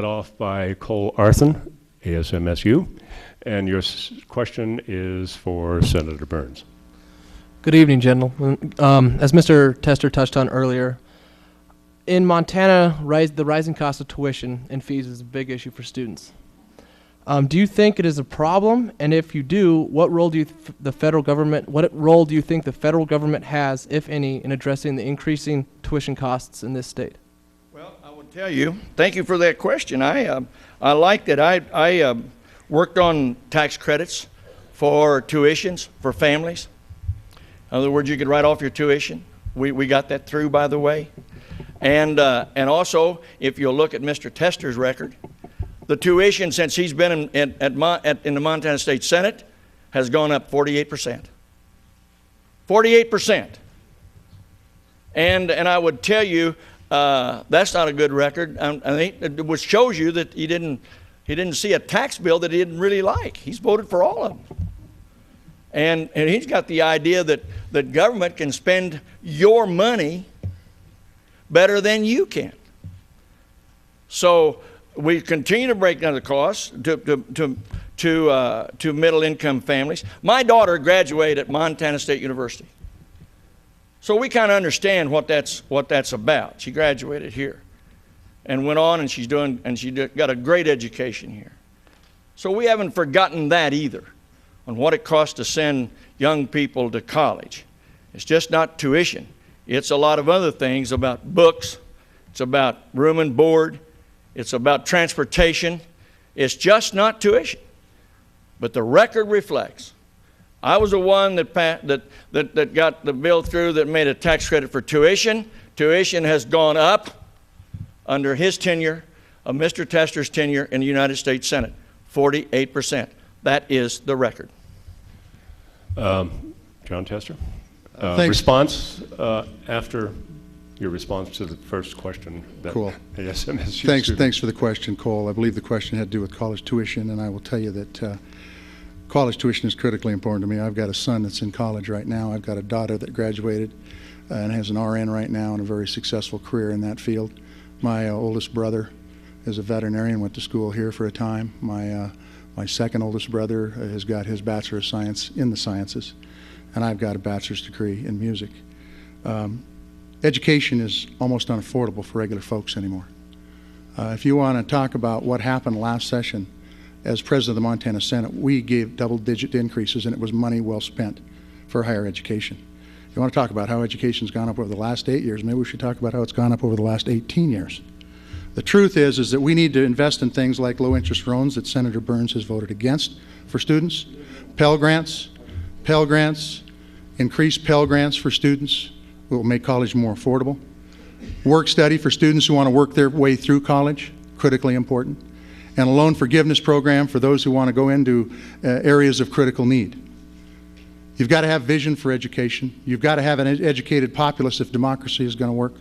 Off by Cole Arthun, ASMSU, and your question is for Senator Burns. Good evening, gentlemen. As Mr. Tester touched on earlier, in Montana, the rising cost of tuition and fees is a big issue for students. Do you think it is a problem? And if you do, what role do you think the federal government has, if any, in addressing the increasing tuition costs in this state? Well, I would tell you, thank you for that question. I like that. I worked on tax credits for tuitions for families. In other words, you could write off your tuition. We got that through, by the way. And also, if you'll look at Mr. Tester's record, the tuition since he's been in the Montana State Senate has gone up 48%. 48%. And I would tell you, that's not a good record. I think it shows you that he didn't see a tax bill that he didn't really like. He's voted for all of them. And he's got the idea that government can spend your money better than you can. So we continue to break down the costs to middle income families. My daughter graduated at Montana State University. So we kind of understand what that's about. She graduated here and went on, and she got a great education here. So we haven't forgotten that either, on what it costs to send young people to college. It's just not tuition. It's a lot of other things about books. It's about room and board. It's about transportation. It's just not tuition. But the record reflects. I was the one that got the bill through that made a tax credit for tuition. Tuition has gone up under his tenure, of Mr. Tester's tenure in the United States Senate, 48%. That is the record. Jon Tester? Thanks. Response after your response to the first question. Cool. ASMSU Thanks for the question, Cole. I believe the question had to do with college tuition, and I will tell you that college tuition is critically important to me. I've got a son that's in college right now. I've got a daughter that graduated and has an RN right now and a very successful career in that field. My oldest brother is a veterinarian, went to school here for a time. My second oldest brother has got his Bachelor of Science in the Sciences, and I've got a bachelor's degree in music. Education is almost unaffordable for regular folks anymore. If you want to talk about what happened last session, as president of the Montana Senate, we gave double-digit increases, and it was money well spent for higher education. If you want to talk about how education's gone up over the last 8 years, maybe we should talk about how it's gone up over the last 18 years. The truth is that we need to invest in things like low-interest loans that Senator Burns has voted against for students, Pell Grants, increased Pell Grants for students will make college more affordable. Work study for students who want to work their way through college, critically important. And a loan forgiveness program for those who want to go into areas of critical need. You've got to have vision for education. You've got to have an educated populace if democracy is going to work.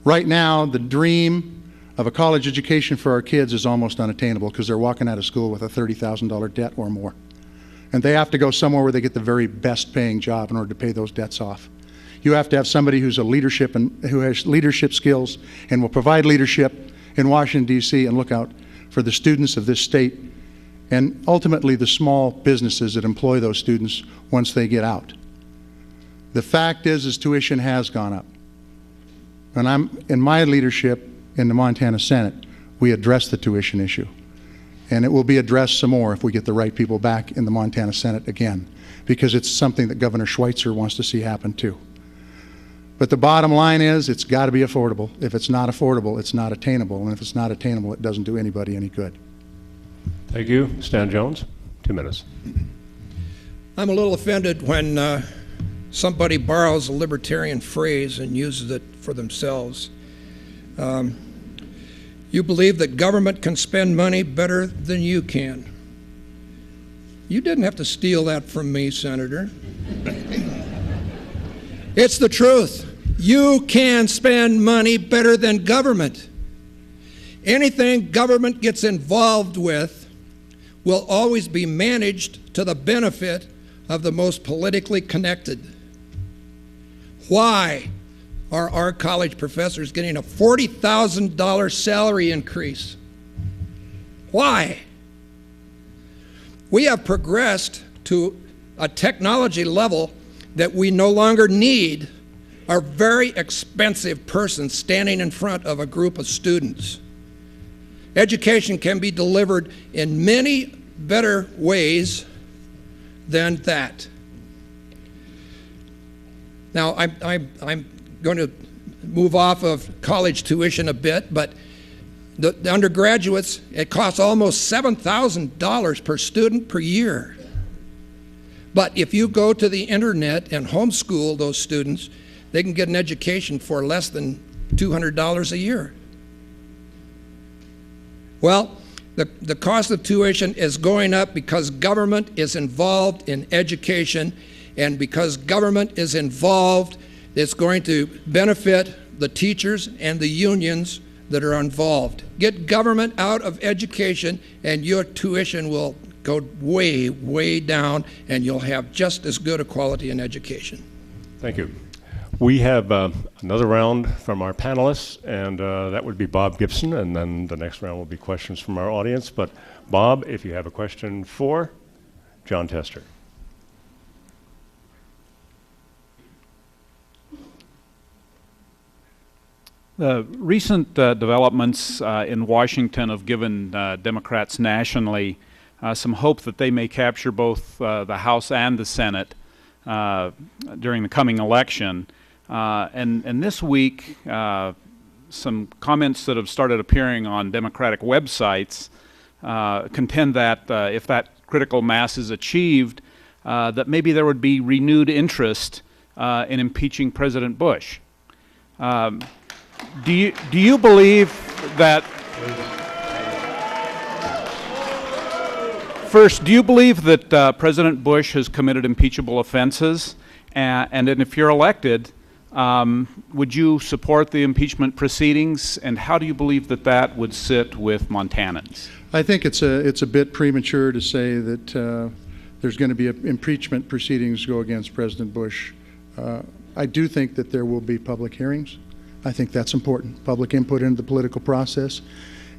Right now, the dream of a college education for our kids is almost unattainable because they're walking out of school with a $30,000 debt or more. And they have to go somewhere where they get the very best paying job in order to pay those debts off. You have to have somebody who has leadership skills and will provide leadership in Washington, D.C. and look out for the students of this state and ultimately the small businesses that employ those students once they get out. The fact is tuition has gone up. And in my leadership in the Montana Senate, we address the tuition issue. And it will be addressed some more if we get the right people back in the Montana Senate again, because it's something that Governor Schweitzer wants to see happen too. But the bottom line is it's got to be affordable. If it's not affordable, it's not attainable. And if it's not attainable, it doesn't do anybody any good. Thank you. Stan Jones, 2 minutes. I'm a little offended when somebody borrows a libertarian phrase and uses it for themselves. You believe that government can spend money better than you can. You didn't have to steal that from me, Senator. It's the truth. You can spend money better than government. Anything government gets involved with will always be managed to the benefit of the most politically connected. Why are our college professors getting a $40,000 salary increase? Why? We have progressed to a technology level that we no longer need a very expensive person standing in front of a group of students. Education can be delivered in many better ways than that. Now, I'm going to move off of college tuition a bit, but the undergraduates, it costs almost $7,000 per student per year. But if you go to the internet and homeschool those students, they can get an education for less than $200 a year. Well, the cost of tuition is going up because government is involved in education, and because government is involved, it's going to benefit the teachers and the unions that are involved. Get government out of education and your tuition will go way, way down, and you'll have just as good a quality in education. Thank you. We have another round from our panelists, and that would be Bob Gibson, and then the next round will be questions from our audience. But Bob, if you have a question for Jon Tester. The recent developments in Washington have given Democrats nationally some hope that they may capture both the House and the Senate during the coming election. And this week, some comments that have started appearing on Democratic websites contend that if that critical mass is achieved, that maybe there would be renewed interest in impeaching President Bush. Do you believe that? First, do you believe that President Bush has committed impeachable offenses? And then if you're elected, would you support the impeachment proceedings? And how do you believe that that would sit with Montanans? I think it's a bit premature to say that there's going to be impeachment proceedings go against President Bush. I do think that there will be public hearings. I think that's important. Public input into the political process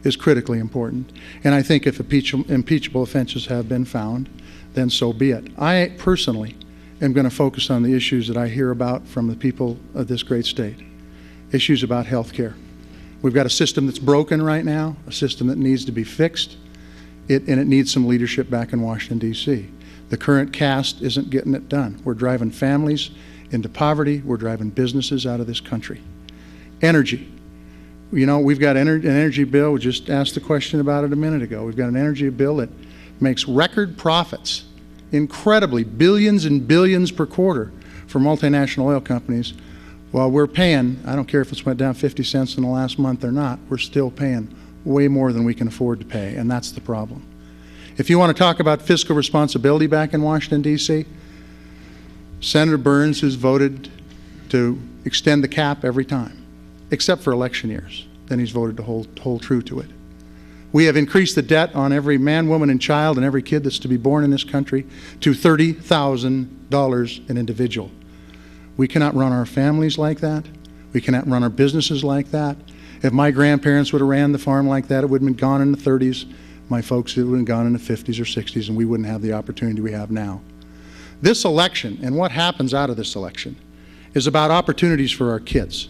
is critically important. And I think if impeachable offenses have been found, then so be it. I personally am going to focus on the issues that I hear about from the people of this great state. Issues about health care. We've got a system that's broken right now, a system that needs to be fixed, and it needs some leadership back in Washington, D.C. The current cast isn't getting it done. We're driving families into poverty. We're driving businesses out of this country. Energy. You know, we've got an energy bill. We just asked the question about it a minute ago. We've got an energy bill that makes record profits, incredibly, billions and billions per quarter for multinational oil companies, while we're paying, I don't care if it's went down 50 cents in the last month or not, we're still paying way more than we can afford to pay, and that's the problem. If you want to talk about fiscal responsibility back in Washington, D.C., Senator Burns has voted to extend the cap every time, except for election years. Then he's voted to hold true to it. We have increased the debt on every man, woman, and child and every kid that's to be born in this country to $30,000 an individual. We cannot run our families like that. We cannot run our businesses like that. If my grandparents would have ran the farm like that, it would have been gone in the 30s. My folks, it would have gone in the 50s or 60s, and we wouldn't have the opportunity we have now. This election, and what happens out of this election, is about opportunities for our kids.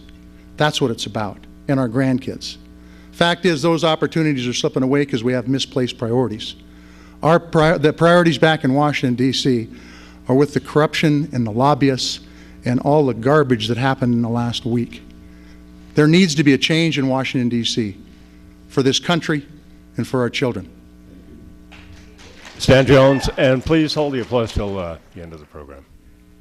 That's what it's about, and our grandkids. Fact is, those opportunities are slipping away because we have misplaced priorities. The priorities back in Washington, D.C. are with the corruption and the lobbyists and all the garbage that happened in the last week. There needs to be a change in Washington, D.C. for this country and for our children. Stan Jones, and please hold the applause till the end of the program.